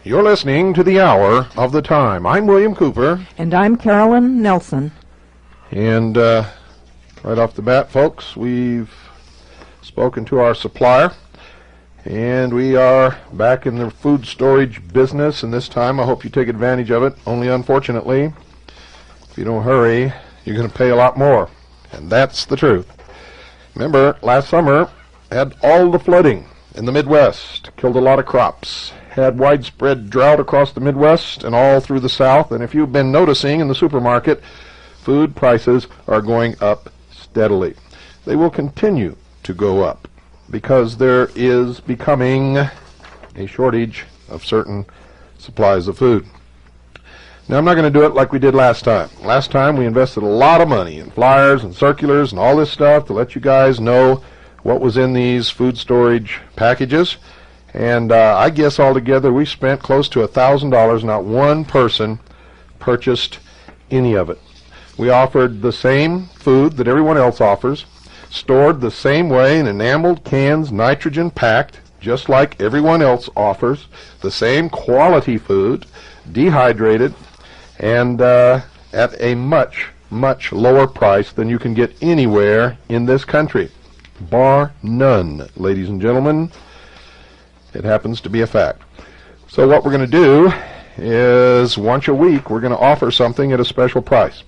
You're listening to the Hour of the Time. I'm William Cooper. And I'm Carolyn Nelson. And right off the bat, folks, we've spoken to our supplier, and we are back in the food storage business, and this time I hope you take advantage of it. Only unfortunately, if you don't hurry, you're going to pay a lot more, and that's the truth. Remember, last summer had all the flooding in the Midwest, killed a lot of crops, had widespread drought across the Midwest and all through the South, and if you've been noticing in the supermarket, food prices are going up steadily. They will continue to go up because there is becoming a shortage of certain supplies of food. Now, I'm not going to do it like we did last time. Last time we invested a lot of money in flyers and circulars and all this stuff to let you guys know what was in these food storage packages. And I guess altogether we spent close to $1,000. Not one person purchased any of it. We offered the same food that everyone else offers, stored the same way in enameled cans, nitrogen packed, just like everyone else offers, the same quality food, dehydrated, and at a much, much lower price than you can get anywhere in this country. Bar none, ladies and gentlemen. It happens to be a fact. So what we're going to do is once a week we're going to offer something at a special price.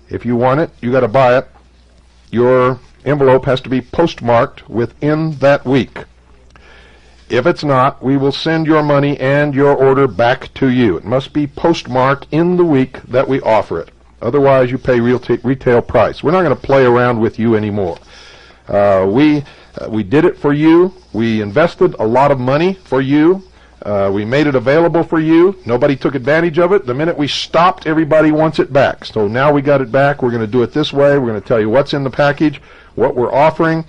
If you want it, you got to buy it. Your envelope has to be postmarked within that week. If it's not, we will send your money and your order back to you. It must be postmarked in the week that we offer it. Otherwise, you pay retail price. We're not going to play around with you anymore. We did it for you. We invested a lot of money for you. We made it available for you. Nobody took advantage of it. The minute we stopped, everybody wants it back. So now we got it back. We're going to do it this way. We're going to tell you what's in the package, what we're offering,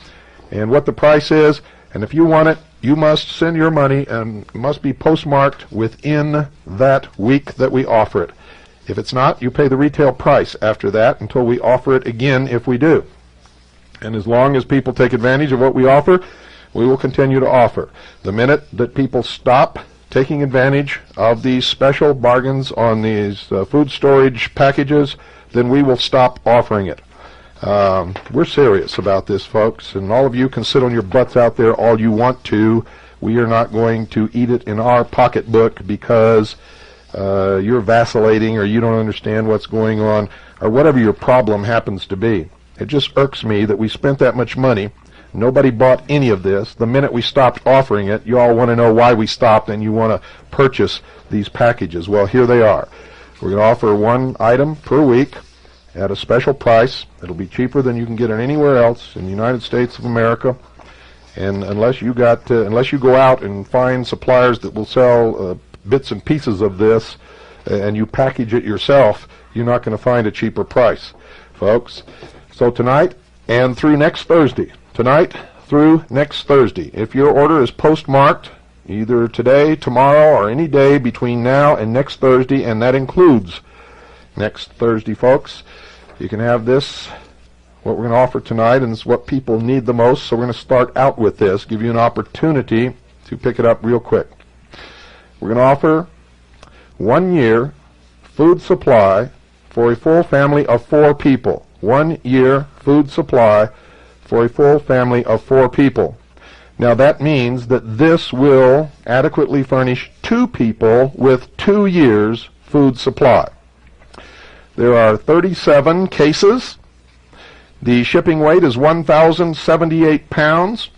and what the price is. And if you want it, you must send your money, and it must be postmarked within that week that we offer it. If it's not, you pay the retail price after that until we offer it again if we do. And as long as people take advantage of what we offer, we will continue to offer. The minute that people stop taking advantage of these special bargains on these food storage packages, then we will stop offering it. We're serious about this, folks, and all of you can sit on your butts out there all you want to. We are not going to eat it in our pocketbook because you're vacillating or you don't understand what's going on or whatever your problem happens to be. It just irks me that we spent that much money. Nobody bought any of this. The minute we stopped offering it, you all want to know why we stopped and you want to purchase these packages. Well, here they are. We're going to offer one item per week at a special price. It'll be cheaper than you can get it anywhere else in the United States of America. And unless you go out and find suppliers that will sell bits and pieces of this and you package it yourself, you're not going to find a cheaper price, folks. So tonight and through next Thursday, if your order is postmarked either today, tomorrow, or any day between now and next Thursday, and that includes next Thursday, folks, you can have this, what we're going to offer tonight, and it's what people need the most. So we're going to start out with this, give you an opportunity to pick it up real quick. We're going to offer 1 year food supply for a full family of 4 people. 1 year food supply for a full family of 4 people. Now that means that this will adequately furnish 2 people with 2 years food supply. There are 37 cases. The shipping weight is 1,078 pounds.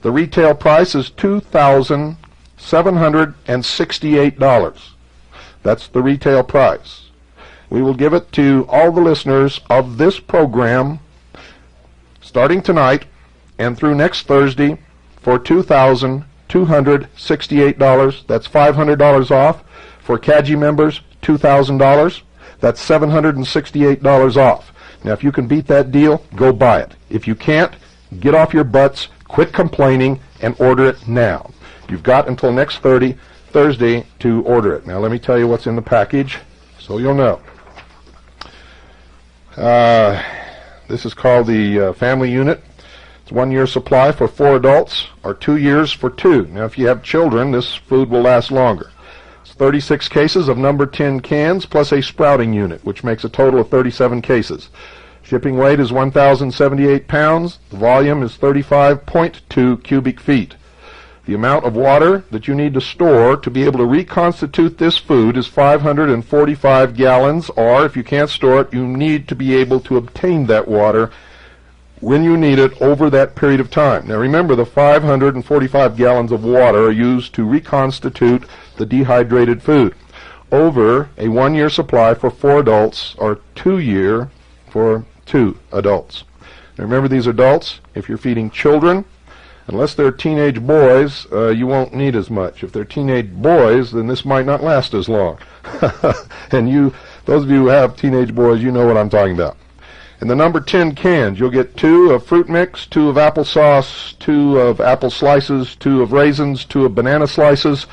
The retail price is $2,000 $768. That's the retail price. We will give it to all the listeners of this program starting tonight and through next Thursday for $2,268. That's $500 off. For CAGI members, $2,000. That's $768 off. Now, if you can beat that deal, go buy it. If you can't, get off your butts, quit complaining, and order it now. You've got until next Thursday to order it. Now, let me tell you what's in the package so you'll know. This is called the family unit. It's 1 year supply for 4 adults or 2 years for 2. Now, if you have children, this food will last longer. 36 cases of number 10 cans plus a sprouting unit, which makes a total of 37 cases. Shipping weight is 1,078 pounds. The volume is 35.2 cubic feet. The amount of water that you need to store to be able to reconstitute this food is 545 gallons, or if you can't store it, you need to be able to obtain that water when you need it over that period of time. Now remember, the 545 gallons of water are used to reconstitute the dehydrated food over a 1 year supply for 4 adults or 2 year for 2 adults. Now remember, these adults, if you're feeding children, unless they're teenage boys, you won't need as much. If they're teenage boys, then this might not last as long. And those of you who have teenage boys, you know what I'm talking about. In the number 10 cans, you'll get 2 of fruit mix, 2 of applesauce, 2 of apple slices, 2 of raisins, 2 of banana slices,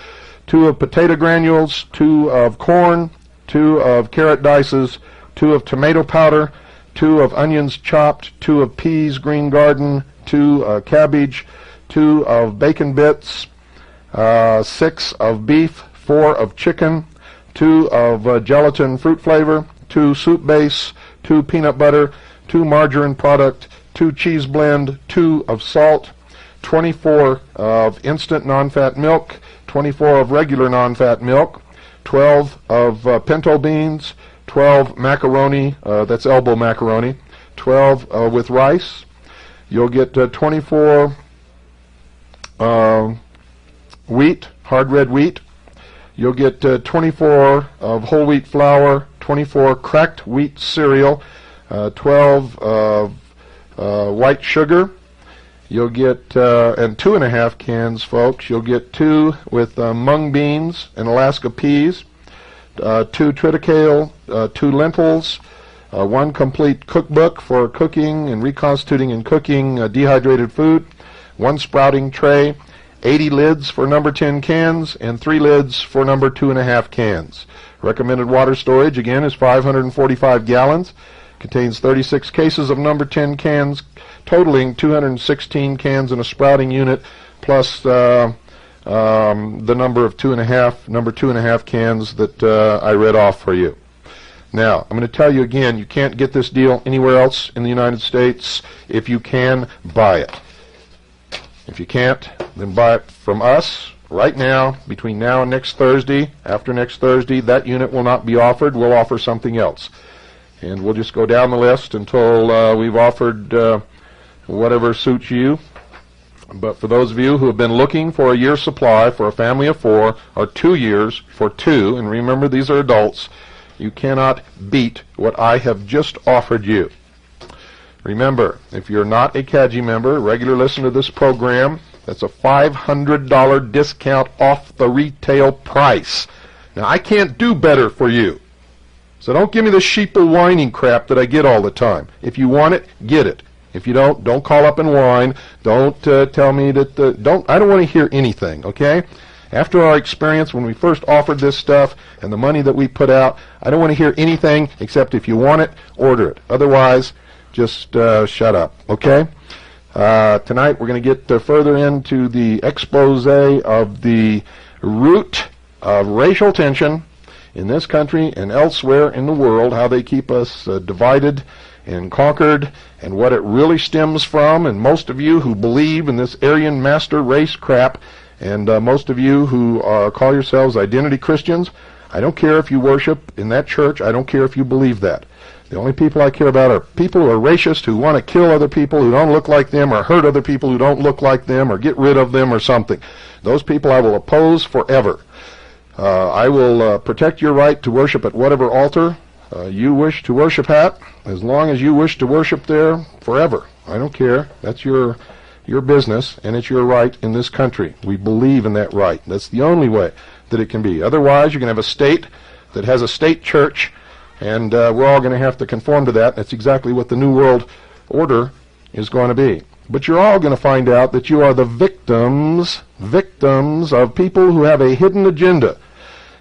2 of potato granules, 2 of corn, 2 of carrot dices, 2 of tomato powder, 2 of onions chopped, 2 of peas, green garden, 2 cabbage, 2 of bacon bits, 6 of beef, 4 of chicken, 2 of gelatin fruit flavor, 2 soup base, 2 peanut butter, 2 margarine product, 2 cheese blend, 2 of salt, 24 of instant non-fat milk, 24 of regular non-fat milk, 12 of pinto beans, 12 macaroni, that's elbow macaroni, 12 with rice. You'll get 24 wheat, hard red wheat. You'll get 24 of whole wheat flour, 24 cracked wheat cereal, 12 of white sugar. You'll get, and 2.5 cans, folks. You'll get 2 with mung beans and Alaska peas, 2 triticale, 2 lentils, 1 complete cookbook for cooking and reconstituting and cooking dehydrated food, 1 sprouting tray, 80 lids for number 10 cans, and 3 lids for number 2.5 cans. Recommended water storage, again, is 545 gallons. Contains 36 cases of number 10 cans, totaling 216 cans in a sprouting unit, plus the number of 2.5 cans that I read off for you. Now, I'm going to tell you again, you can't get this deal anywhere else in the United States. If you can, buy it. If you can't, then buy it from us right now, between now and next Thursday. After next Thursday, that unit will not be offered. We'll offer something else. And we'll just go down the list until we've offered whatever suits you. But for those of you who have been looking for a year's supply for a family of 4, or 2 years for 2, and remember these are adults, you cannot beat what I have just offered you. Remember, if you're not a CAGI member, regular listener to this program, that's a $500 discount off the retail price. Now, I can't do better for you. So don't give me the sheeple whining crap that I get all the time. If you want it, get it. If you don't call up and whine. Don't tell me that I don't want to hear anything, okay? After our experience when we first offered this stuff and the money that we put out, I don't want to hear anything except if you want it, order it. Otherwise, just shut up, okay? Tonight we're going to get further into the expose of the root of racial tension in this country and elsewhere in the world, how they keep us divided and conquered, and what it really stems from. And most of you who believe in this Aryan master race crap, and most of you who call yourselves identity Christians, I don't care if you worship in that church, I don't care if you believe that. The only people I care about are people who are racist, who want to kill other people who don't look like them, or hurt other people who don't look like them, or get rid of them or something. Those people I will oppose forever. I will protect your right to worship at whatever altar you wish to worship at, as long as you wish to worship there forever. I don't care. That's your business, and it's your right in this country. We believe in that right. That's the only way that it can be. Otherwise, you're going to have a state that has a state church, and we're all going to have to conform to that. That's exactly what the New World Order is going to be. But you're all going to find out that you are the victims of people who have a hidden agenda.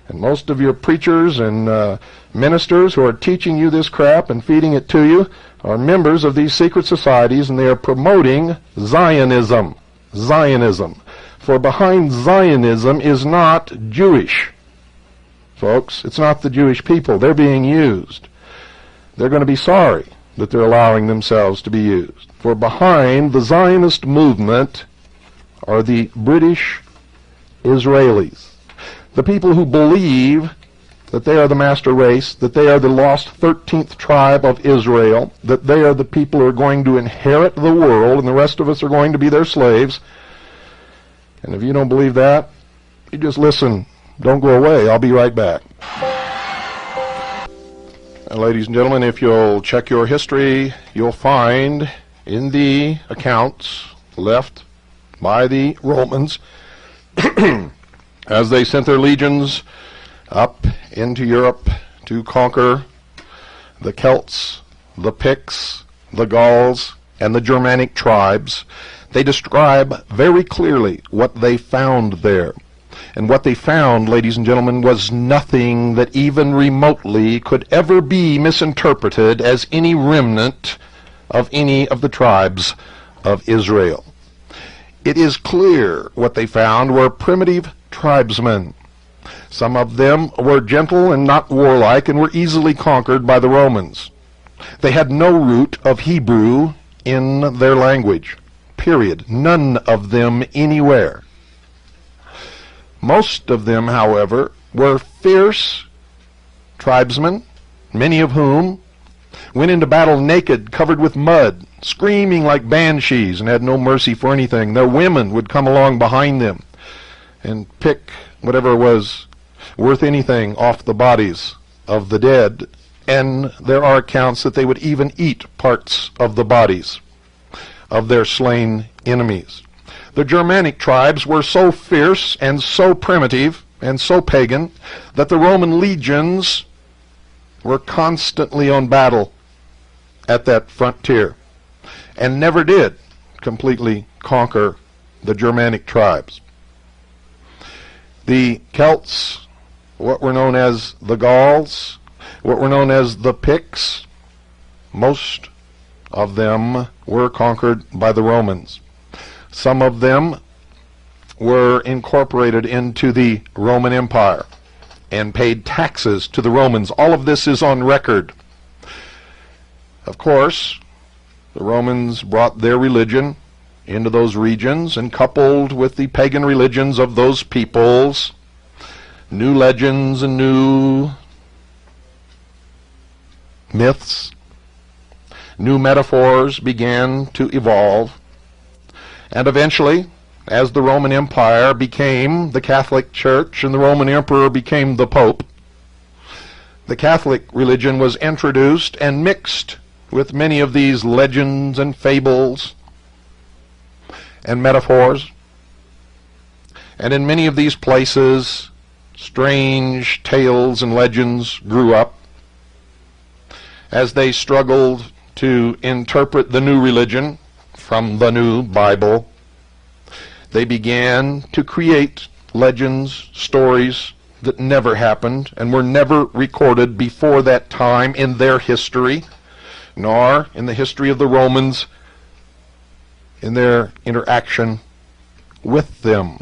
And most of your preachers and ministers who are teaching you this crap and feeding it to you are members of these secret societies, and they are promoting Zionism. Zionism. For behind Zionism is not Jewish. Folks, it's not the Jewish people. They're being used. They're going to be sorry that they're allowing themselves to be used. For behind the Zionist movement are the British Israelis. The people who believe that they are the master race, that they are the lost 13th tribe of Israel, that they are the people who are going to inherit the world, and the rest of us are going to be their slaves. And if you don't believe that, you just listen. Don't go away. I'll be right back. And ladies and gentlemen, if you'll check your history, you'll find in the accounts left by the Romans as they sent their legions up into Europe to conquer the Celts, the Picts, the Gauls, and the Germanic tribes, they describe very clearly what they found there. And what they found, ladies and gentlemen, was nothing that even remotely could ever be misinterpreted as any remnant of any of the tribes of Israel. It is clear what they found were primitive tribesmen. Some of them were gentle and not warlike and were easily conquered by the Romans. They had no root of Hebrew in their language. Period. None of them anywhere. Most of them, however, were fierce tribesmen, many of whom went into battle naked, covered with mud, screaming like banshees, and had no mercy for anything. Their women would come along behind them and pick whatever was worth anything off the bodies of the dead, and there are accounts that they would even eat parts of the bodies of their slain enemies. The Germanic tribes were so fierce and so primitive and so pagan that the Roman legions were constantly on battle at that frontier and never did completely conquer the Germanic tribes. The Celts, what were known as the Gauls, what were known as the Picts, most of them were conquered by the Romans. Some of them were incorporated into the Roman Empire and paid taxes to the Romans. All of this is on record. Of course, the Romans brought their religion into those regions, and coupled with the pagan religions of those peoples, new legends and new myths, new metaphors began to evolve. And eventually, as the Roman Empire became the Catholic Church and the Roman Emperor became the Pope, the Catholic religion was introduced and mixed with many of these legends and fables and metaphors. And in many of these places, strange tales and legends grew up as they struggled to interpret the new religion from the new Bible. They began to create legends, stories that never happened and were never recorded before that time in their history, nor in the history of the Romans in their interaction with them.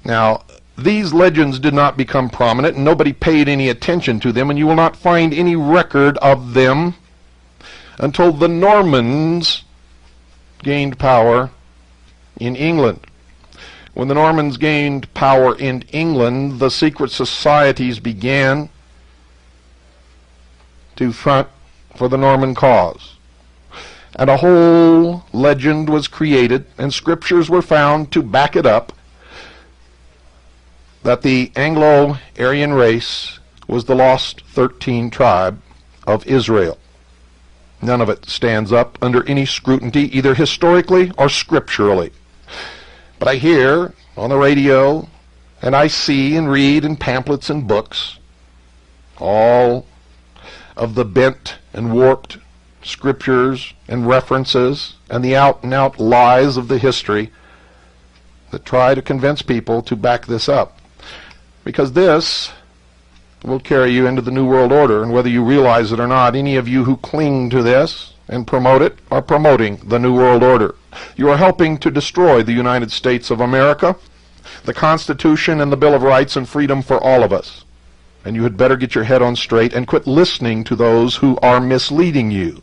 Now, these legends did not become prominent, and nobody paid any attention to them, and you will not find any record of them until the Normans gained power in England. When the Normans gained power in england, the secret societies began to front for the Norman cause. And a whole legend was created, and scriptures were found to back it up, that the Anglo-Aryan race was the lost 13 tribe of Israel. None of it stands up under any scrutiny, either historically or scripturally. But I hear on the radio, and I see and read in pamphlets and books, all of the bent and warped scriptures and references and the out-and-out lies of the history that try to convince people to back this up. Because this will carry you into the New World Order, and whether you realize it or not, any of you who cling to this and promote it are promoting the New World Order. You are helping to destroy the United States of America, the Constitution and the Bill of Rights and freedom for all of us. And you had better get your head on straight and quit listening to those who are misleading you.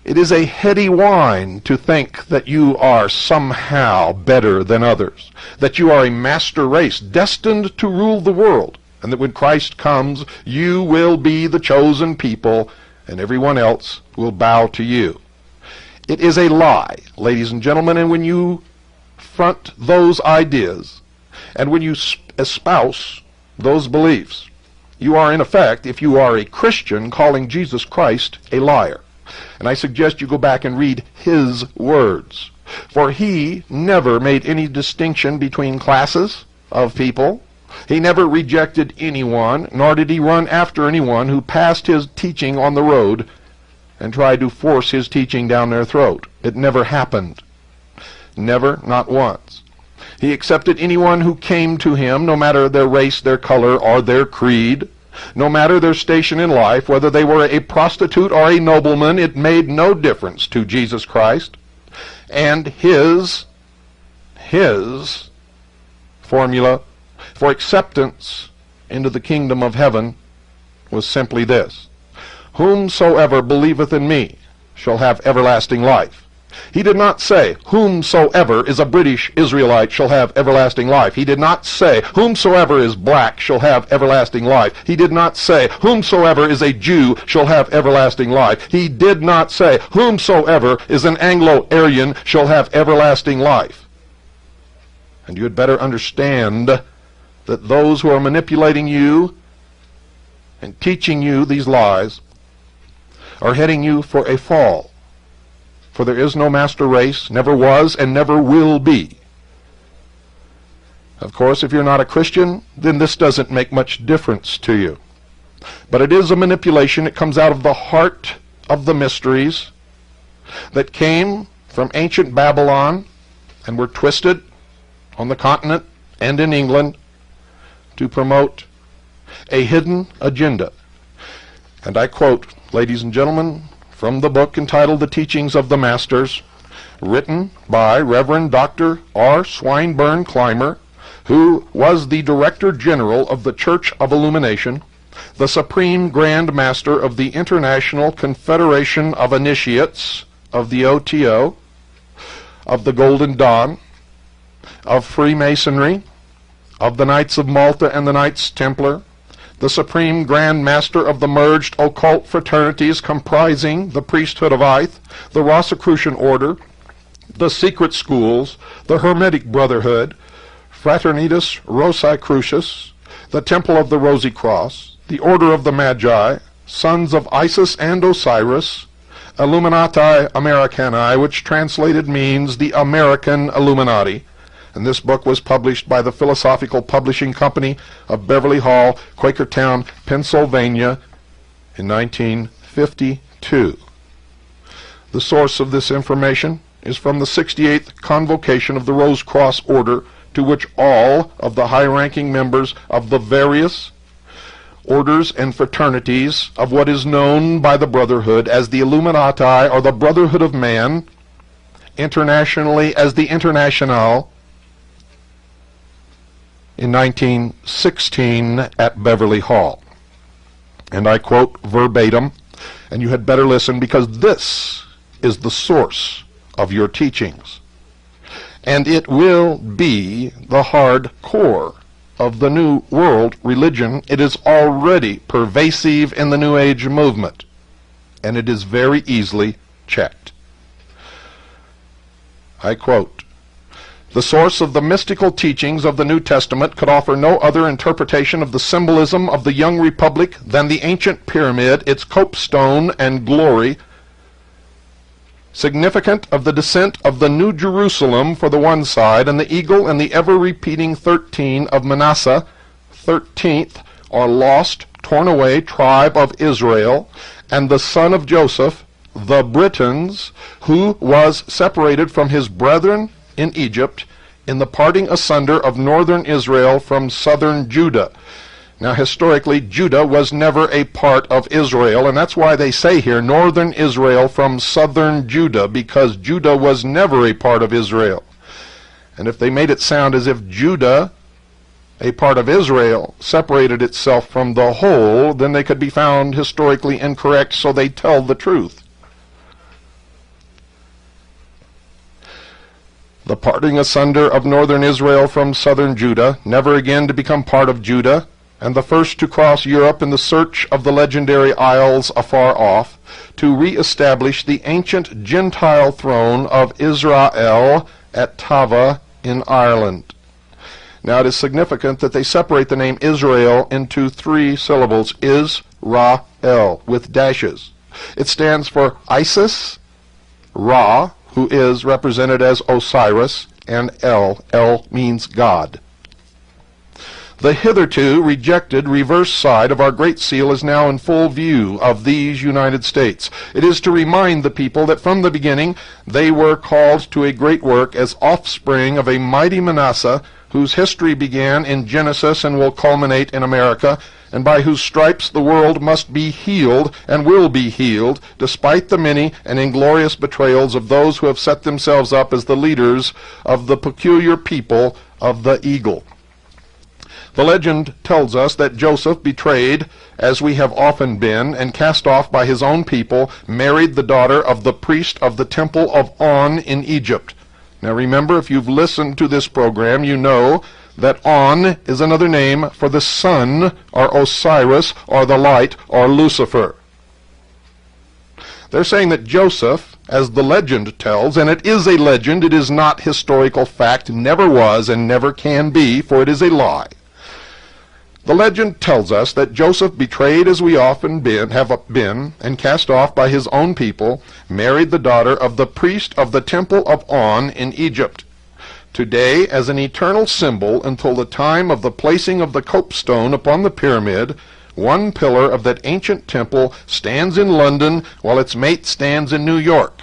It is a heady whine to think that you are somehow better than others, that you are a master race destined to rule the world, and that when Christ comes, you will be the chosen people, and everyone else will bow to you. It is a lie, ladies and gentlemen, and when you front those ideas, and when you espouse those beliefs, you are in effect, if you are a Christian, calling Jesus Christ a liar. And I suggest you go back and read his words. For he never made any distinction between classes of people. He never rejected anyone, nor did he run after anyone who passed his teaching on the road and tried to force his teaching down their throat. It never happened. Never, not once. He accepted anyone who came to him, no matter their race, their color, or their creed. No matter their station in life, whether they were a prostitute or a nobleman, it made no difference to Jesus Christ. And his formula for acceptance into the kingdom of heaven was simply this: whomsoever believeth in me shall have everlasting life. He did not say, whomsoever is a British Israelite shall have everlasting life. He did not say, whomsoever is black shall have everlasting life. He did not say, whomsoever is a Jew shall have everlasting life. He did not say, whomsoever is an Anglo-Aryan shall have everlasting life. And you had better understand that those who are manipulating you and teaching you these lies are heading you for a fall. For there is no master race, never was, and never will be. Of course, if you're not a Christian, then this doesn't make much difference to you. But it is a manipulation. It comes out of the heart of the mysteries that came from ancient Babylon and were twisted on the continent and in England to promote a hidden agenda. And I quote, ladies and gentlemen, from the book entitled The Teachings of the Masters, written by Reverend Dr. R. Swinburne Clymer, who was the Director General of the Church of Illumination, the Supreme Grand Master of the International Confederation of Initiates, of the OTO, of the Golden Dawn, of Freemasonry, of the Knights of Malta and the Knights Templar, the Supreme Grand Master of the merged occult fraternities comprising the Priesthood of Ith, the Rosicrucian Order, the Secret Schools, the Hermetic Brotherhood, Fraternitas Rosicrucius, the Temple of the Rosy Cross, the Order of the Magi, Sons of Isis and Osiris, Illuminati Americani, which translated means the American Illuminati. And this book was published by the Philosophical Publishing Company of Beverly Hall, Quakertown, Pennsylvania in 1952. The source of this information is from the 68th Convocation of the Rose Cross Order, to which all of the high-ranking members of the various orders and fraternities of what is known by the Brotherhood as the Illuminati or the Brotherhood of Man, internationally as the Internationale, in 1916 at Beverly Hall. And I quote verbatim, and you had better listen, because this is the source of your teachings. And it will be the hard core of the New World religion. It is already pervasive in the New Age movement, and it is very easily checked. I quote, "The source of the mystical teachings of the New Testament could offer no other interpretation of the symbolism of the young republic than the ancient pyramid, its copestone and glory, significant of the descent of the New Jerusalem for the one side, and the eagle and the ever-repeating 13 of Manasseh, 13th, or lost, torn away tribe of Israel, and the son of Joseph, the Britons, who was separated from his brethren in Egypt in the parting asunder of northern Israel from southern Judah." Now, historically, Judah was never a part of Israel, and that's why they say here, northern Israel from southern Judah, because Judah was never a part of Israel. And if they made it sound as if Judah, a part of Israel, separated itself from the whole, then they could be found historically incorrect, so they tell the truth. The parting asunder of northern Israel from southern Judah, never again to become part of Judah, and the first to cross Europe in the search of the legendary isles afar off, to re-establish the ancient Gentile throne of Israel at Tava in Ireland. Now it is significant that they separate the name Israel into 3 syllables, Is-Ra-El, with dashes. It stands for Isis, Ra, who is represented as Osiris, and El. El means God. The hitherto rejected reverse side of our Great Seal is now in full view of these United States. It is to remind the people that from the beginning they were called to a great work as offspring of a mighty Manasseh, whose history began in Genesis and will culminate in America, and by whose stripes the world must be healed and will be healed, despite the many and inglorious betrayals of those who have set themselves up as the leaders of the peculiar people of the eagle. The legend tells us that Joseph, betrayed, as we have often been, and cast off by his own people, married the daughter of the priest of the temple of On in Egypt. Now remember, if you've listened to this program, you know that On is another name for the sun, or Osiris, or the light, or Lucifer. They're saying that Joseph, as the legend tells, and it is a legend, it is not historical fact, never was and never can be, for it is a lie. The legend tells us that Joseph, betrayed as we often have been, and cast off by his own people, married the daughter of the priest of the temple of On in Egypt. Today, as an eternal symbol until the time of the placing of the copestone upon the pyramid, one pillar of that ancient temple stands in London while its mate stands in New York.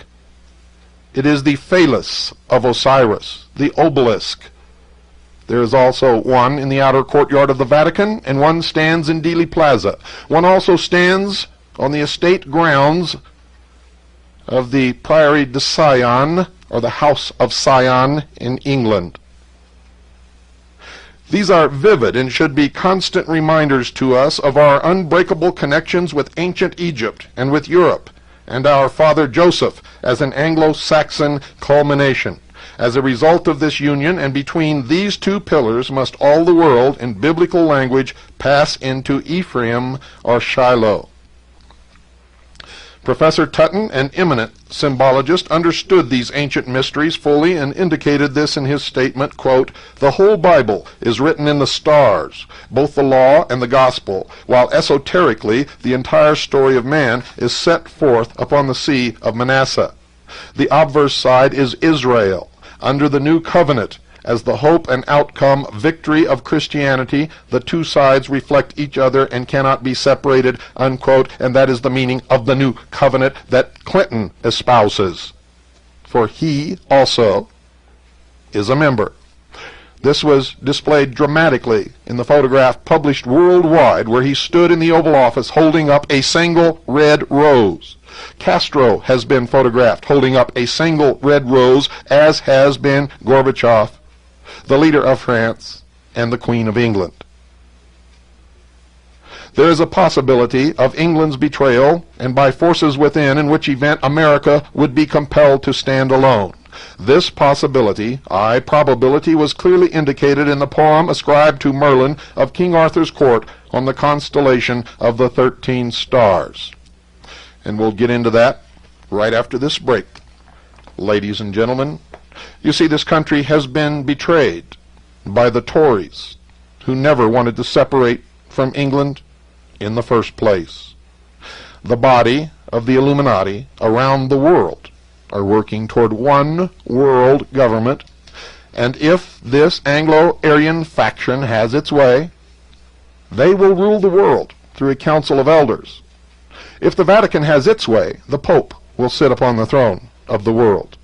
It is the phallus of Osiris, the obelisk. There is also one in the outer courtyard of the Vatican, and one stands in Dealey Plaza. One also stands on the estate grounds of the Priory de Sion, or the House of Sion in England. These are vivid and should be constant reminders to us of our unbreakable connections with ancient Egypt and with Europe, and our father Joseph as an Anglo-Saxon culmination. As a result of this union, and between these 2 pillars, must all the world, in biblical language, pass into Ephraim or Shiloh. Professor Tutton, an eminent symbologist, understood these ancient mysteries fully and indicated this in his statement, quote, "The whole Bible is written in the stars, both the law and the gospel, while esoterically the entire story of man is set forth upon the sea of Manasseh. The obverse side is Israel, under the new covenant, as the hope and outcome victory of Christianity. The 2 sides reflect each other and cannot be separated," unquote, and that is the meaning of the new covenant that Clinton espouses. For he also is a member. This was displayed dramatically in the photograph published worldwide where he stood in the Oval Office holding up a single red rose. Castro has been photographed holding up a single red rose, as has been Gorbachev, the leader of France, and the Queen of England. There is a possibility of England's betrayal, and by forces within, in which event America would be compelled to stand alone. This possibility, aye, probability, was clearly indicated in the poem ascribed to Merlin of King Arthur's court on the constellation of the 13 stars. And we'll get into that right after this break. Ladies and gentlemen, you see, this country has been betrayed by the Tories, who never wanted to separate from England in the first place. The body of the Illuminati around the world are working toward one world government, and if this Anglo-Aryan faction has its way, they will rule the world through a council of elders. If the Vatican has its way, the Pope will sit upon the throne of the world.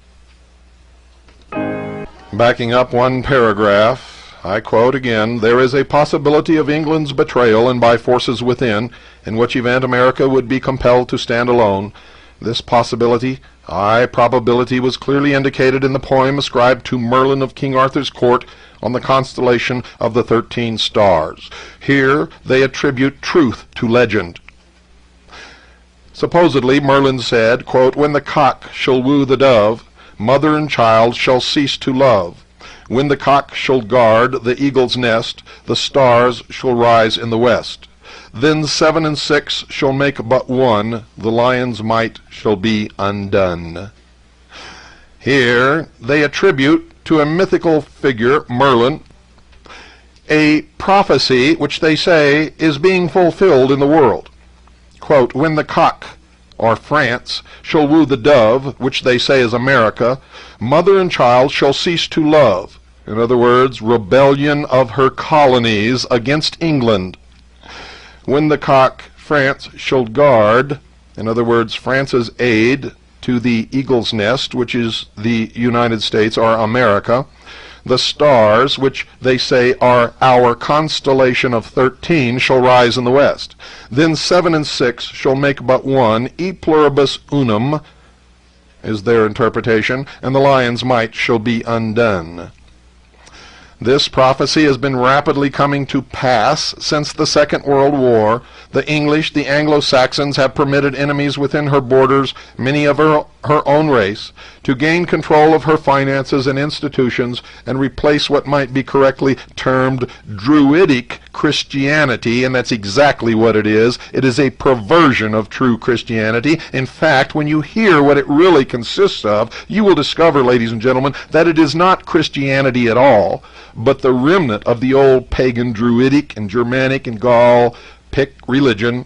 Backing up one paragraph, I quote again, "There is a possibility of England's betrayal and by forces within, in which event America would be compelled to stand alone. This possibility, aye, probability, was clearly indicated in the poem ascribed to Merlin of King Arthur's court on the constellation of the 13 stars. Here they attribute truth to legend. Supposedly Merlin said, quote, 'When the cock shall woo the dove, mother and child shall cease to love. When the cock shall guard the eagle's nest, the stars shall rise in the west. Then 7 and 6 shall make but one, the lion's might shall be undone.'" Here they attribute to a mythical figure, Merlin, a prophecy which they say is being fulfilled in the world. Quote, "When the cock, or France, shall woo the dove," which they say is America, "mother and child shall cease to love." In other words, rebellion of her colonies against England. "When the cock, France, shall guard," in other words, France's aid to the eagle's nest, which is the United States or America, "the stars," which they say are our constellation of 13, "shall rise in the west. Then 7 and 6 shall make but one, e pluribus unum," is their interpretation, "and the lion's might shall be undone." This prophecy has been rapidly coming to pass since the Second World War. The English, the Anglo-Saxons, have permitted enemies within her borders, many of her own race, to gain control of her finances and institutions and replace what might be correctly termed Druidic Christianity, and that's exactly what it is. It is a perversion of true Christianity. In fact, when you hear what it really consists of, you will discover, ladies and gentlemen, that it is not Christianity at all, but the remnant of the old pagan Druidic and Germanic and Gaul-Pict religion,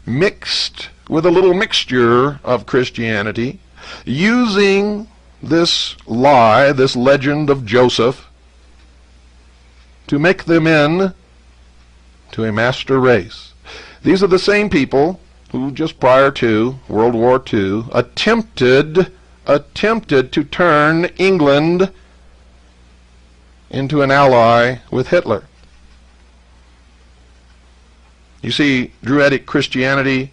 mixed with a little mixture of Christianity, using this lie, this legend of Joseph, to make them in to a master race. These are the same people who just prior to World War II attempted to turn England into an ally with Hitler. You see, Druidic Christianity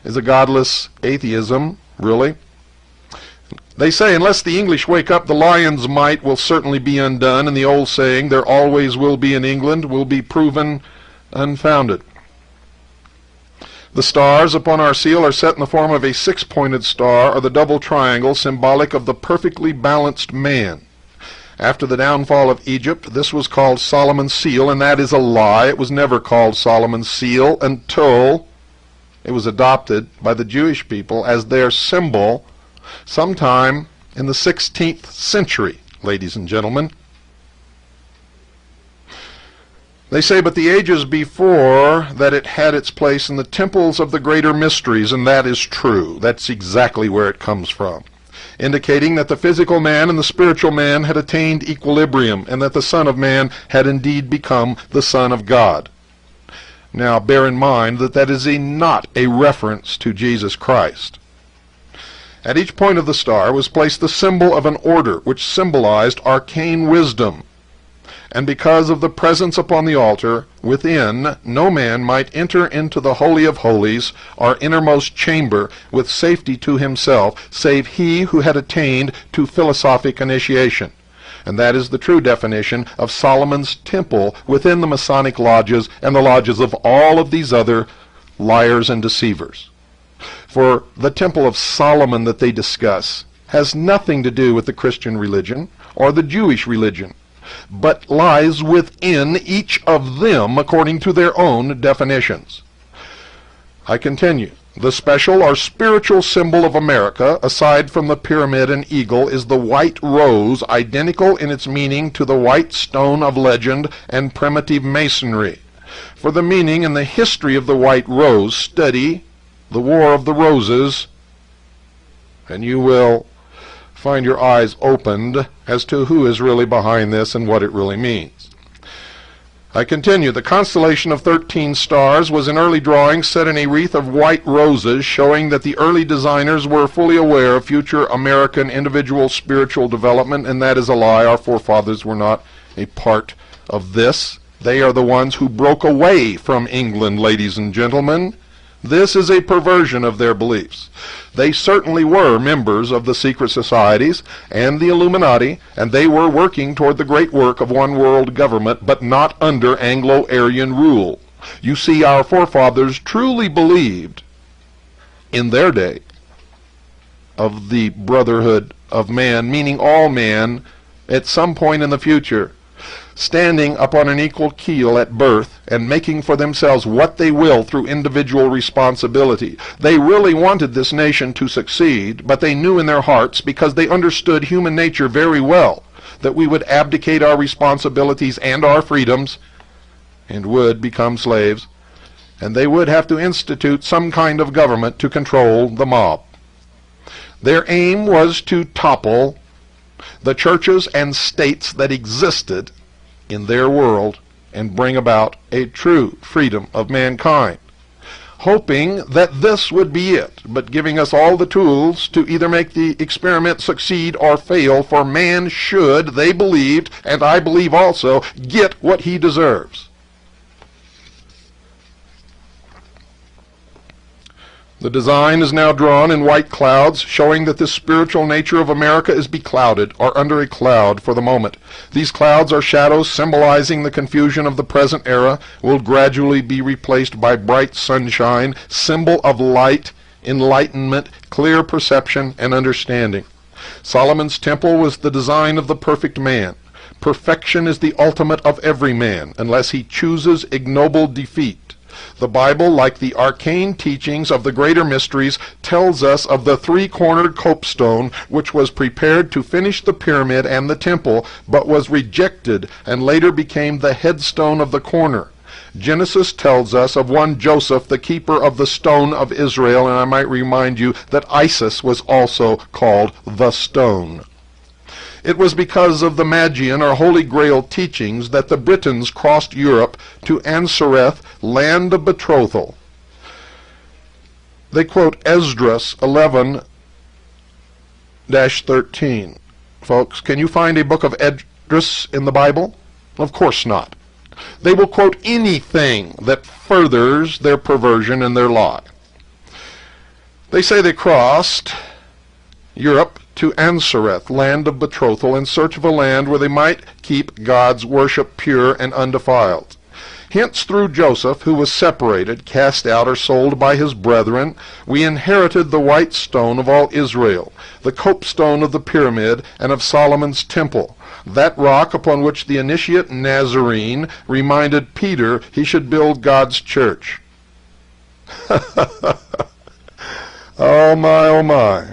is a godless atheism, really. They say, unless the English wake up, the lion's might will certainly be undone, and the old saying, "there always will be in England," will be proven unfounded. The stars upon our seal are set in the form of a 6-pointed star, or the double triangle, symbolic of the perfectly balanced man. After the downfall of Egypt, this was called Solomon's seal, and that is a lie. It was never called Solomon's seal until it was adopted by the Jewish people as their symbol sometime in the 16th century, ladies and gentlemen. They say, but the ages before that it had its place in the temples of the greater mysteries, and that is true. That's exactly where it comes from, indicating that the physical man and the spiritual man had attained equilibrium, and that the Son of Man had indeed become the Son of God. Now, bear in mind that that is not a reference to Jesus Christ. At each point of the star was placed the symbol of an order which symbolized arcane wisdom. And because of the presence upon the altar within, no man might enter into the Holy of Holies, or innermost chamber, with safety to himself, save he who had attained to philosophic initiation. And that is the true definition of Solomon's temple within the Masonic lodges and the lodges of all of these other liars and deceivers. For the temple of Solomon that they discuss has nothing to do with the Christian religion or the Jewish religion, but lies within each of them according to their own definitions. I continue. The special or spiritual symbol of America, aside from the pyramid and eagle, is the white rose, identical in its meaning to the white stone of legend and primitive masonry. For the meaning and the history of the white rose, study the War of the Roses, and you will find your eyes opened as to who is really behind this and what it really means. I continue. The constellation of 13 stars was in early drawings set in a wreath of white roses, showing that the early designers were fully aware of future American individual spiritual development, and that is a lie. Our forefathers were not a part of this. They are the ones who broke away from England, ladies and gentlemen. This is a perversion of their beliefs. They certainly were members of the secret societies and the Illuminati, and they were working toward the great work of one world government, but not under Anglo-Aryan rule. You see, our forefathers truly believed in their day of the brotherhood of man, meaning all man at some point in the future, standing upon an equal keel at birth and making for themselves what they will through individual responsibility. They really wanted this nation to succeed, but they knew in their hearts, because they understood human nature very well, that we would abdicate our responsibilities and our freedoms and would become slaves, and they would have to institute some kind of government to control the mob. Their aim was to topple the churches and states that existed in their world and bring about a true freedom of mankind, hoping that this would be it, but giving us all the tools to either make the experiment succeed or fail, for man should, they believed, and I believe also, get what he deserves. The design is now drawn in white clouds, showing that the spiritual nature of America is beclouded, or under a cloud for the moment. These clouds are shadows symbolizing the confusion of the present era, will gradually be replaced by bright sunshine, symbol of light, enlightenment, clear perception, and understanding. Solomon's temple was the design of the perfect man. Perfection is the ultimate of every man, unless he chooses ignoble defeat. The Bible, like the arcane teachings of the greater mysteries, tells us of the three-cornered copestone which was prepared to finish the pyramid and the temple, but was rejected and later became the headstone of the corner. Genesis tells us of one Joseph, the keeper of the stone of Israel, and I might remind you that Isis was also called the stone. It was because of the Magian or Holy Grail teachings that the Britons crossed Europe to Ansareth, land of betrothal. They quote Esdras 11-13. Folks, can you find a book of Esdras in the Bible? Of course not. They will quote anything that furthers their perversion and their lie. They say they crossed Europe to Ansareth, land of betrothal, in search of a land where they might keep God's worship pure and undefiled. Hence, through Joseph, who was separated, cast out, or sold by his brethren, we inherited the white stone of all Israel, the copestone of the pyramid and of Solomon's temple, that rock upon which the initiate Nazarene reminded Peter he should build God's church. Oh my, oh my.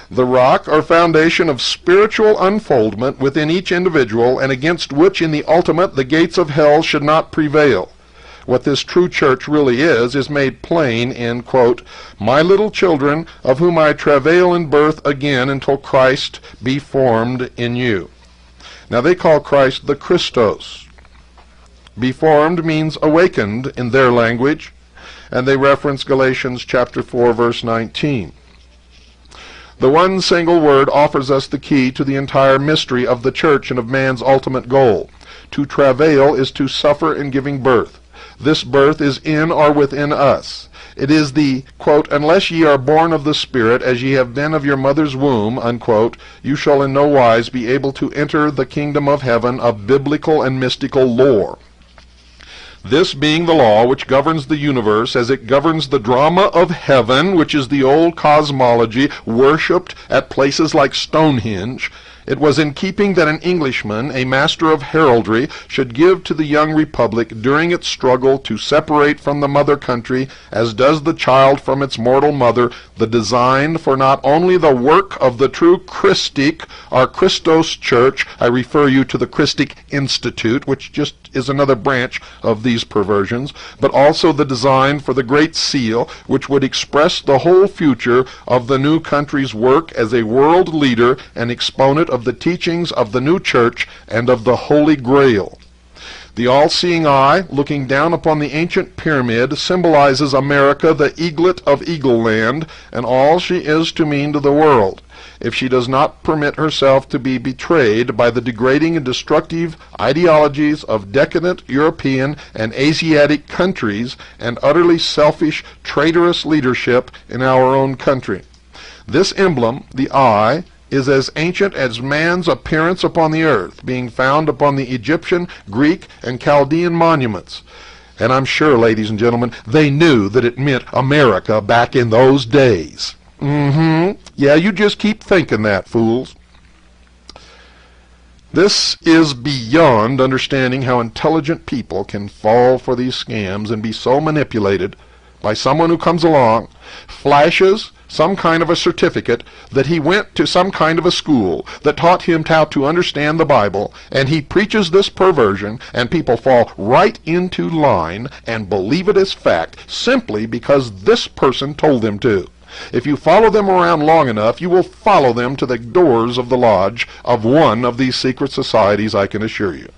The rock or foundation of spiritual unfoldment within each individual, and against which in the ultimate the gates of hell should not prevail. What this true church really is made plain in, quote, "My little children, of whom I travail in birth again until Christ be formed in you." Now they call Christ the Christos. Be formed means awakened in their language, and they reference Galatians chapter 4, verse 19. The one single word offers us the key to the entire mystery of the church and of man's ultimate goal. To travail is to suffer in giving birth. This birth is in or within us. It is the, quote, "Unless ye are born of the Spirit, as ye have been of your mother's womb," unquote, you shall in no wise be able to enter the kingdom of heaven of biblical and mystical lore. This being the law which governs the universe as it governs the drama of heaven, which is the old cosmology worshipped at places like Stonehenge, it was in keeping that an Englishman, a master of heraldry, should give to the young republic during its struggle to separate from the mother country, as does the child from its mortal mother, the design for not only the work of the true Christic or Christos Church, I refer you to the Christic Institute, which just is another branch of these perversions, but also the design for the Great Seal, which would express the whole future of the new country's work as a world leader and exponent of the teachings of the new church and of the Holy Grail. The all-seeing eye, looking down upon the ancient pyramid, symbolizes America, the eaglet of Eagle Land, and all she is to mean to the world, if she does not permit herself to be betrayed by the degrading and destructive ideologies of decadent European and Asiatic countries and utterly selfish, traitorous leadership in our own country. This emblem, the eye, is as ancient as man's appearance upon the earth, being found upon the Egyptian, Greek, and Chaldean monuments. And I'm sure, ladies and gentlemen, they knew that it meant America back in those days. Yeah, you just keep thinking that, fools. This is beyond understanding how intelligent people can fall for these scams and be so manipulated by someone who comes along, flashes some kind of a certificate that he went to some kind of a school that taught him how to understand the Bible, and he preaches this perversion, and people fall right into line and believe it as fact simply because this person told them to. If you follow them around long enough, you will follow them to the doors of the lodge of one of these secret societies, I can assure you.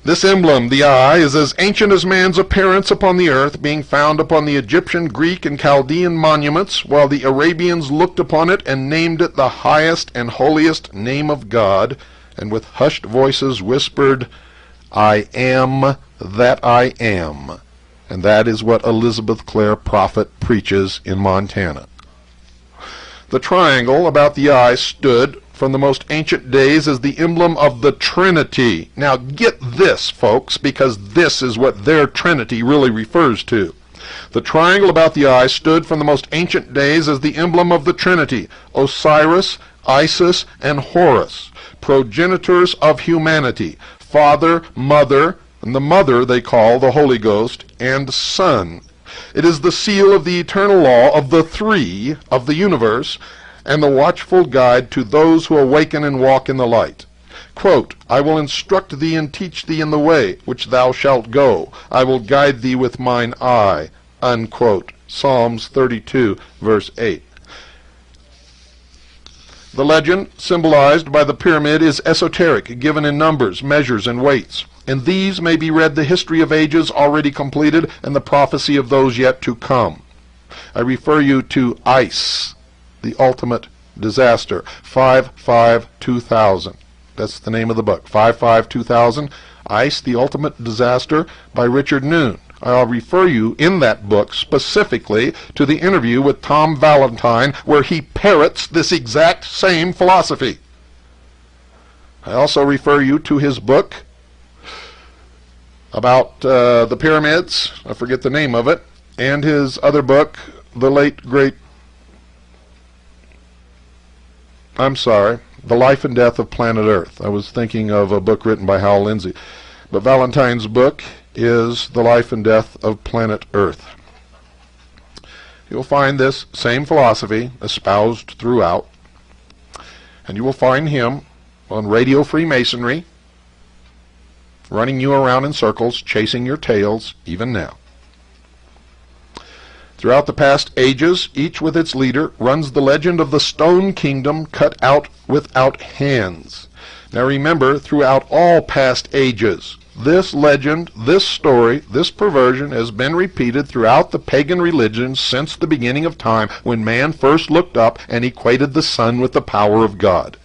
This emblem, the eye, is as ancient as man's appearance upon the earth, being found upon the Egyptian, Greek, and Chaldean monuments, while the Arabians looked upon it and named it the highest and holiest name of God, and with hushed voices whispered, "I am that I am." And that is what Elizabeth Clare Prophet preaches in Montana. The triangle about the eye stood from the most ancient days as the emblem of the Trinity. Now get this, folks, because this is what their Trinity really refers to. The triangle about the eye stood from the most ancient days as the emblem of the Trinity, Osiris, Isis, and Horus, progenitors of humanity, Father, Mother, and the Mother they call the Holy Ghost, and Son. It is the seal of the eternal law of the three of the universe, and the watchful guide to those who awaken and walk in the light. Quote, "I will instruct thee and teach thee in the way which thou shalt go. I will guide thee with mine eye." Unquote. Psalms 32, verse 8. The legend symbolized by the pyramid is esoteric, given in numbers, measures, and weights. In these may be read the history of ages already completed and the prophecy of those yet to come. I refer you to ICE, the ultimate disaster, 5-5-2000. That's the name of the book, 5-5-2000, ICE, the ultimate disaster, by Richard Noon. I'll refer you in that book specifically to the interview with Tom Valentine, where he parrots this exact same philosophy. I also refer you to his book about the pyramids, I forget the name of it, and his other book, The Life and Death of Planet Earth. I was thinking of a book written by Hal Lindsey. But Valentine's book is The Life and Death of Planet Earth. You'll find this same philosophy espoused throughout, and you will find him on Radio Freemasonry, running you around in circles, chasing your tails, even now. Throughout the past ages, each with its leader, runs the legend of the Stone Kingdom cut out without hands. Now remember, throughout all past ages, this legend, this story, this perversion has been repeated throughout the pagan religions since the beginning of time, when man first looked up and equated the sun with the power of God.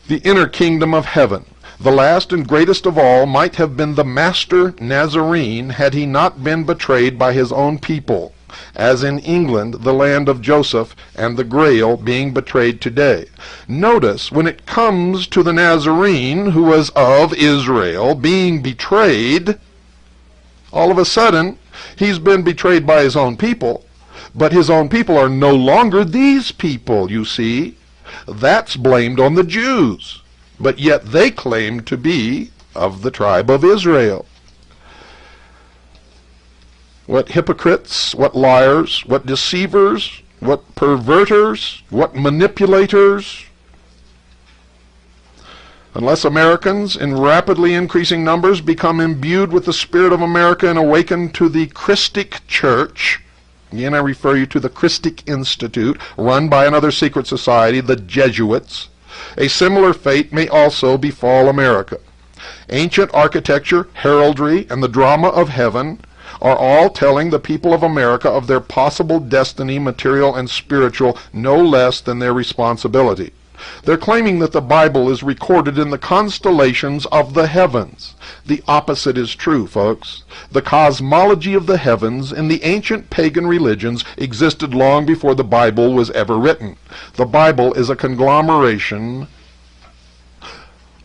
The inner kingdom of heaven, the last and greatest of all, might have been the Master Nazarene had he not been betrayed by his own people. as in England, the land of Joseph, and the Grail being betrayed today. Notice, when it comes to the Nazarene, who was of Israel, being betrayed, all of a sudden, he's been betrayed by his own people, but his own people are no longer these people, you see. That's blamed on the Jews, but yet they claim to be of the tribe of Israel. What hypocrites, what liars, what deceivers, what perverters, what manipulators. Unless Americans in rapidly increasing numbers become imbued with the spirit of America and awaken to the Christic Church, again I refer you to the Christic Institute, run by another secret society, the Jesuits, a similar fate may also befall America. Ancient architecture, heraldry, and the drama of heaven are all telling the people of America of their possible destiny, material and spiritual, no less than their responsibility. They're claiming that the Bible is recorded in the constellations of the heavens. The opposite is true, folks. The cosmology of the heavens in the ancient pagan religions existed long before the Bible was ever written. The Bible is a conglomeration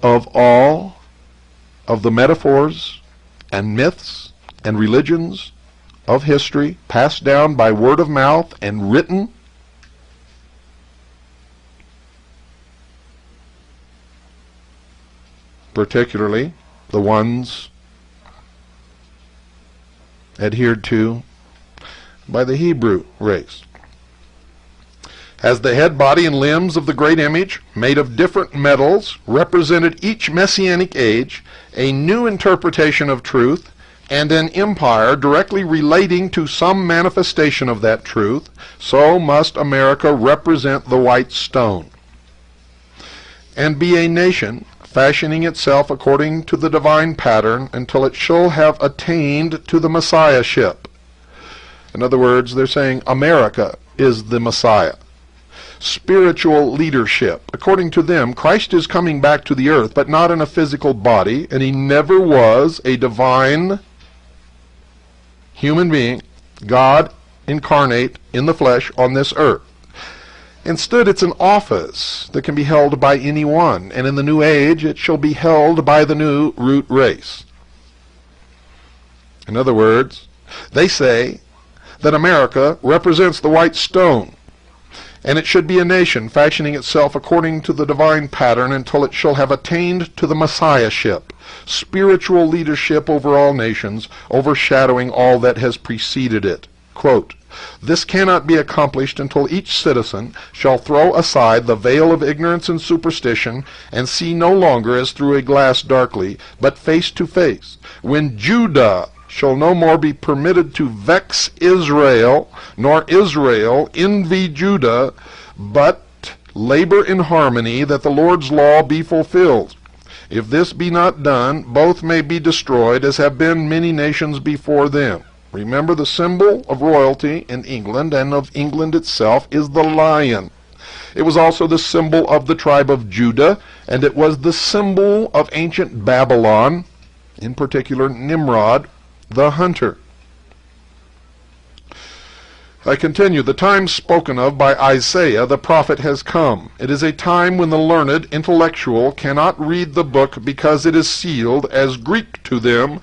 of all of the metaphors and myths and religions of history passed down by word of mouth and written, particularly the ones adhered to by the Hebrew race. As the head, body, and limbs of the great image, made of different metals, represented each messianic age, a new interpretation of truth, and an empire directly relating to some manifestation of that truth, so must America represent the white stone, and be a nation fashioning itself according to the divine pattern until it shall have attained to the Messiahship. In other words, they're saying America is the Messiah. Spiritual leadership. According to them, Christ is coming back to the earth, but not in a physical body, and he never was a divine human being, God incarnate in the flesh on this earth. Instead, it's an office that can be held by anyone, and in the new age it shall be held by the new root race. In other words, they say that America represents the white stone, and it should be a nation fashioning itself according to the divine pattern until it shall have attained to the Messiahship, spiritual leadership over all nations, overshadowing all that has preceded it. Quote, "This cannot be accomplished until each citizen shall throw aside the veil of ignorance and superstition and see no longer as through a glass darkly, but face to face, when Judah shall no more be permitted to vex Israel, nor Israel envy Judah, but labor in harmony that the Lord's law be fulfilled. If this be not done, both may be destroyed, as have been many nations before them." Remember, the symbol of royalty in England and of England itself is the lion. It was also the symbol of the tribe of Judah, and it was the symbol of ancient Babylon, in particular Nimrod, the hunter. I continue, the time spoken of by Isaiah the prophet has come. It is a time when the learned intellectual cannot read the book because it is sealed as Greek to them,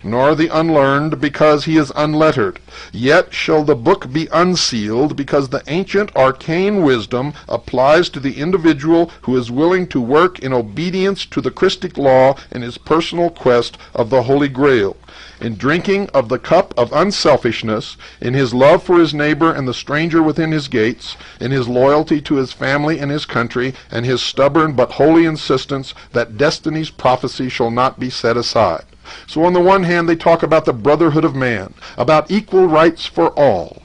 nor the unlearned because he is unlettered. Yet shall the book be unsealed, because the ancient arcane wisdom applies to the individual who is willing to work in obedience to the Christic law in his personal quest of the Holy Grail, in drinking of the cup of unselfishness, in his love for his neighbor and the stranger within his gates, in his loyalty to his family and his country, and his stubborn but holy insistence that destiny's prophecy shall not be set aside. So on the one hand, they talk about the brotherhood of man, about equal rights for all,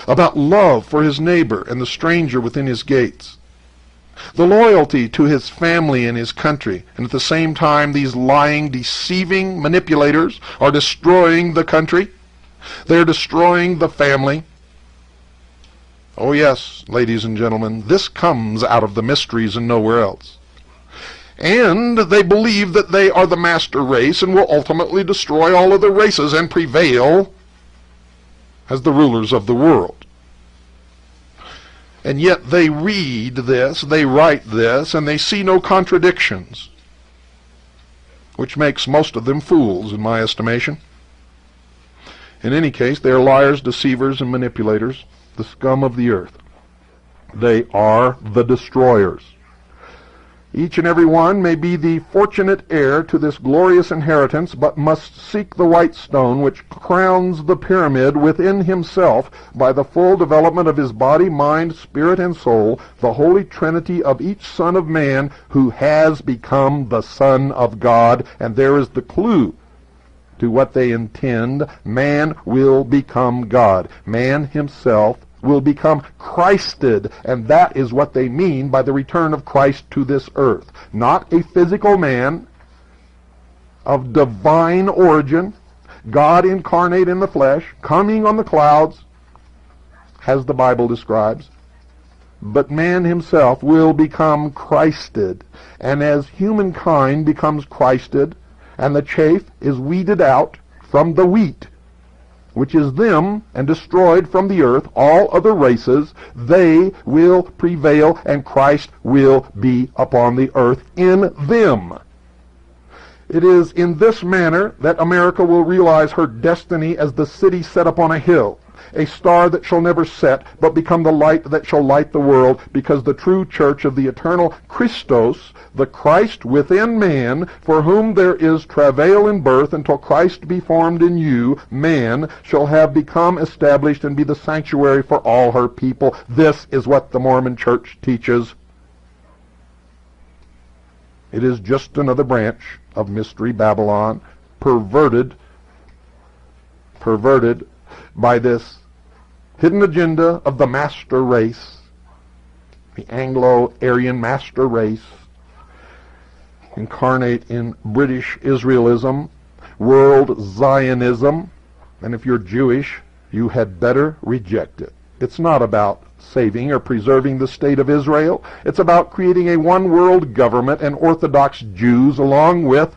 about love for his neighbor and the stranger within his gates, the loyalty to his family and his country, and at the same time these lying, deceiving manipulators are destroying the country. They're destroying the family. Oh yes, ladies and gentlemen, this comes out of the mysteries and nowhere else. And they believe that they are the master race and will ultimately destroy all other races and prevail as the rulers of the world. And yet they read this, they write this, and they see no contradictions, which makes most of them fools in my estimation. In any case, they are liars, deceivers, and manipulators, the scum of the earth. They are the destroyers. Each and every one may be the fortunate heir to this glorious inheritance, but must seek the white stone which crowns the pyramid within himself by the full development of his body, mind, spirit, and soul, the holy trinity of each Son of Man who has become the Son of God. And there is the clue to what they intend. Man will become God. Man himself will become Christed, and that is what they mean by the return of Christ to this earth. Not a physical man of divine origin, God incarnate in the flesh, coming on the clouds, as the Bible describes, but man himself will become Christed. And as humankind becomes Christed, and the chaff is weeded out from the wheat, which is them, and destroyed from the earth, all other races, they will prevail, and Christ will be upon the earth in them. It is in this manner that America will realize her destiny as the city set upon a hill, a star that shall never set, but become the light that shall light the world, because the true church of the eternal Christos, the Christ within man, for whom there is travail in birth until Christ be formed in you, man, shall have become established and be the sanctuary for all her people. This is what the Mormon church teaches. It is just another branch of Mystery Babylon, perverted by this hidden agenda of the master race, the Anglo-Aryan master race, incarnate in British Israelism, world Zionism, and if you're Jewish, you had better reject it. It's not about saving or preserving the state of Israel. It's about creating a one-world government and Orthodox Jews along with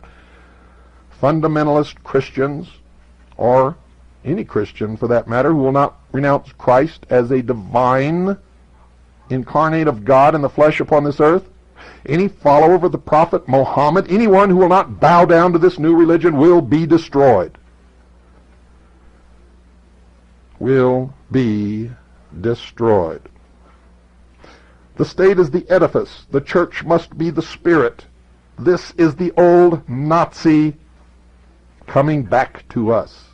fundamentalist Christians, or any Christian for that matter, who will not renounce Christ as a divine incarnate of God in the flesh upon this earth. Any follower of the prophet Muhammad, anyone who will not bow down to this new religion will be destroyed. Will be destroyed. The state is the edifice. The church must be the spirit. This is the old Nazi coming back to us.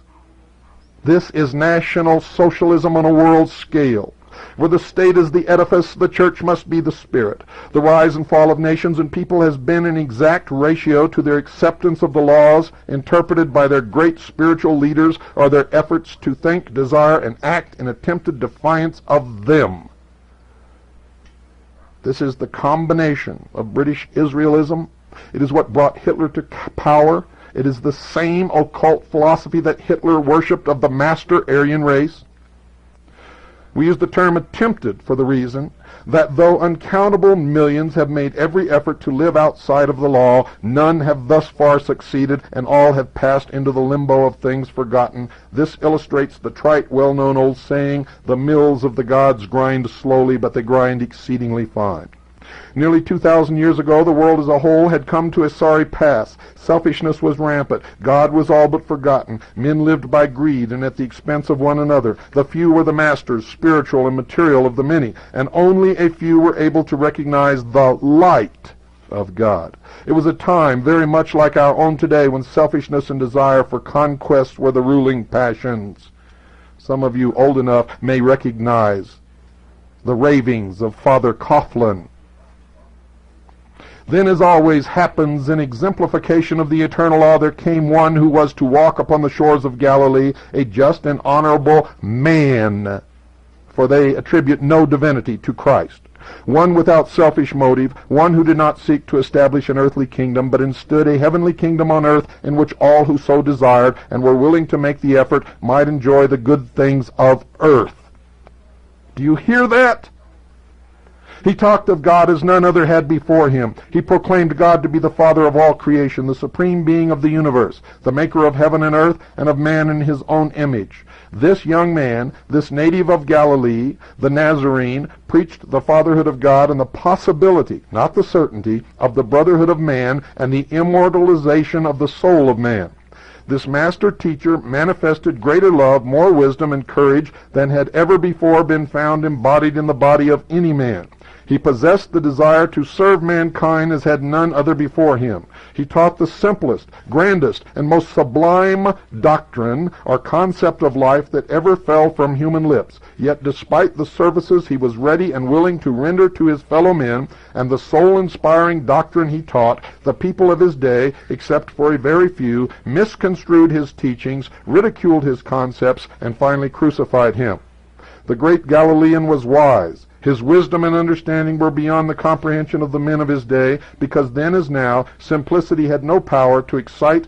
This is National Socialism on a world scale. Where the state is the edifice, the church must be the spirit. The rise and fall of nations and people has been an exact ratio to their acceptance of the laws interpreted by their great spiritual leaders, or their efforts to think, desire, and act in attempted defiance of them. This is the combination of British Israelism. It is what brought Hitler to power. It is the same occult philosophy that Hitler worshipped of the master Aryan race. We use the term attempted for the reason that though uncountable millions have made every effort to live outside of the law, none have thus far succeeded, and all have passed into the limbo of things forgotten. This illustrates the trite, well-known old saying, the mills of the gods grind slowly, but they grind exceedingly fine. Nearly 2,000 years ago, the world as a whole had come to a sorry pass. Selfishness was rampant. God was all but forgotten. Men lived by greed and at the expense of one another. The few were the masters, spiritual and material, of the many, and only a few were able to recognize the light of God. It was a time very much like our own today, when selfishness and desire for conquest were the ruling passions. Some of you old enough may recognize the ravings of Father Coughlin. Then, as always happens in exemplification of the eternal law, there came one who was to walk upon the shores of Galilee, a just and honorable man, for they attribute no divinity to Christ. One without selfish motive, one who did not seek to establish an earthly kingdom, but instead a heavenly kingdom on earth, in which all who so desired and were willing to make the effort might enjoy the good things of earth. Do you hear that? He talked of God as none other had before him. He proclaimed God to be the Father of all creation, the supreme being of the universe, the maker of heaven and earth, and of man in his own image. This young man, this native of Galilee, the Nazarene, preached the fatherhood of God and the possibility, not the certainty, of the brotherhood of man and the immortalization of the soul of man. This master teacher manifested greater love, more wisdom, and courage than had ever before been found embodied in the body of any man. He possessed the desire to serve mankind as had none other before him. He taught the simplest, grandest, and most sublime doctrine or concept of life that ever fell from human lips. Yet despite the services he was ready and willing to render to his fellow men, and the soul-inspiring doctrine he taught, the people of his day, except for a very few, misconstrued his teachings, ridiculed his concepts, and finally crucified him. The great Galilean was wise. His wisdom and understanding were beyond the comprehension of the men of his day, because then as now, simplicity had no power to excite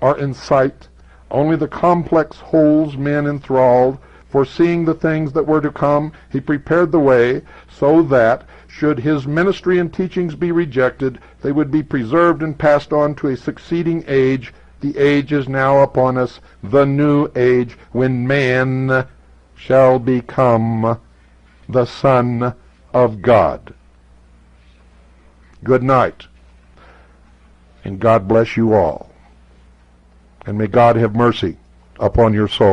or incite. Only the complex wholes men enthralled. Foreseeing the things that were to come, he prepared the way so that, should his ministry and teachings be rejected, they would be preserved and passed on to a succeeding age. The age is now upon us, the new age, when man shall become the Son of God. Good night, and God bless you all. And may God have mercy upon your soul.